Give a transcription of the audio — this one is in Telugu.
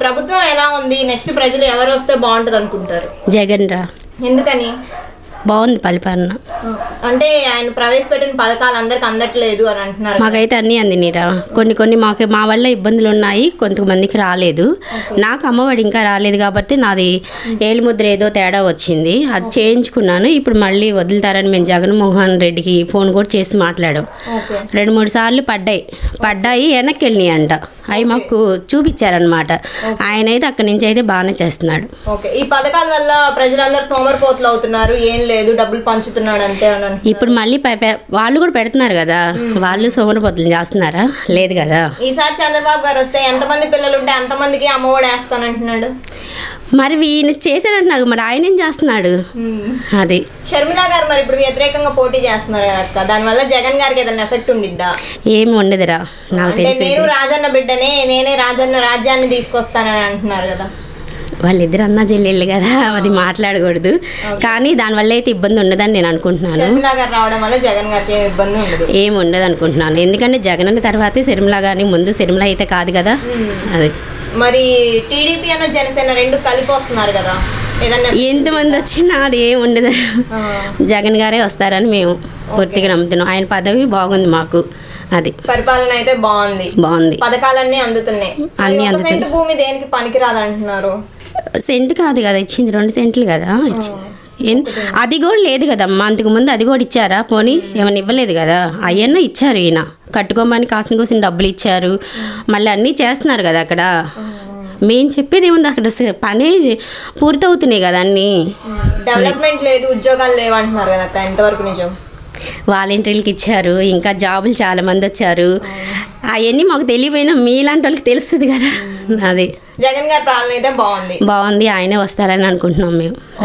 ప్రభుత్వం ఎలా ఉంది? నెక్స్ట్ ప్రజలు ఎవరు వస్తే బాగుంటుంది అనుకుంటారు? జగన్ రా. ఎందుకని? బాగుంది పరిపాలన. అంటే ఆయన ప్రవేశపెట్టిన పథకాలు అందరికి అందట్లేదు అని అంటున్నారు. మాకైతే అన్నీ అందినీరా. కొన్ని మాకు మా వల్ల ఇబ్బందులు ఉన్నాయి, కొంతమందికి రాలేదు. నాకు అమ్మఒడి ఇంకా రాలేదు కాబట్టి నాది ఏలుముద్ర ఏదో తేడా వచ్చింది, అది చేయించుకున్నాను. ఇప్పుడు మళ్ళీ వదులుతారని మేము జగన్మోహన్ రెడ్డికి ఫోన్ కూడా చేసి మాట్లాడాం. 2-3 సార్లు పడ్డాయి వెనక్కి వెళ్ళినాయి అంట. అవి మాకు చూపించారనమాట. ఆయన అయితే అక్కడి నుంచి అయితే బాగానే చేస్తున్నాడు. ఈ పథకాల వల్ల ప్రజలందరూ సోమరిపోతులు అవుతున్నారు, ఏం లేదు డబ్బులు పంచుతున్నాడు అంతే అని. ఇప్పుడు మళ్ళీ వాళ్ళు కూడా పెడుతున్నారు కదా, వాళ్ళు సోమరిపోతులు చేస్తున్నారా? లేదు కదా. ఈసారి చంద్రబాబు గారు వస్తే ఎంతమంది పిల్లలు ఉంటే అంతమందికి అమ్మఒడి వేస్తానంటున్నాడు. మరి ఈయన చేశాడంటున్నాడు, మరి ఆయన ఏం చేస్తున్నాడు? అది షర్మిల గారు మరి ఇప్పుడు వ్యతిరేకంగా పోటీ చేస్తున్నారు కదా, దానివల్ల జగన్ గారికి ఏదైనా ఎఫెక్ట్ ఉండిద్దా? ఏమి ఉండదురా నాకు తెలిసి. నేను రాజన్న బిడ్డనే, నేనే రాజన్న రాజ్యాన్ని తీసుకొస్తానని అంటున్నారు కదా. వాళ్ళిద్దరు అన్నా చెల్లెళ్ళు కదా, అది మాట్లాడకూడదు. కానీ దానివల్ల అయితే ఇబ్బంది ఉండదని నేను అనుకుంటున్నాను. షర్మిల గారు రావడం వల్ల జగన్ గారికి ఏమి ఇబ్బంది ఉండదు, ఏమి ఉండదు అనుకుంటున్నాను. ఎందుకంటే జగన్ అన్న తర్వాతే షర్మిల గారిని, ముందు షర్మిల అయితే కాదు కదా. అది మరి టీడీపీ అన్న జనసేన రెండు కలిపి వస్తున్నారు కదా, ఎంతమంది వచ్చినా అది ఏమి ఉండదు. జగన్ గారే వస్తారని మేము పూర్తిగా నమ్ముతున్నాం. ఆయన పదవి బాగుంది మాకు. అది పరిపాలన అయితే బాగుంది, పథకాలన్నీ అందుతున్నాయి. అన్ని అందుతున్నాయి. భూమి దేనికి పనికిరాదు అంటున్నారు. సెంటు కాదు కదా ఇచ్చింది, 2 సెంట్లు కదా ఇచ్చింది. అది కూడా లేదు కదమ్మా, అంతకుముందు అది కూడా ఇచ్చారా? పోనీ ఏమైనా ఇవ్వలేదు కదా. అవన్నీ ఇచ్చారు, ఈయన కట్టుకోమని కాసిన కోసం డబ్బులు ఇచ్చారు, మళ్ళీ అన్నీ చేస్తున్నారు కదా అక్కడ. మేము చెప్పేది ఏముంది, అక్కడ పని పూర్తవుతున్నాయి కదా అన్నీ. డెవలప్మెంట్ లేదు, ఉద్యోగాలు లేవు అంటున్నారు కదా, ఎంతవరకు నిజం? వాలంటీర్లకు ఇచ్చారు, ఇంకా జాబులు చాలా మంది వచ్చారు. అవన్నీ మాకు తెలియపోయినా మీలాంటి వాళ్ళకి తెలుస్తుంది కదా. అది జగన్ గారి పాలన అయితే బాగుంది, ఆయనే వస్తారని అనుకుంటున్నాం మేము.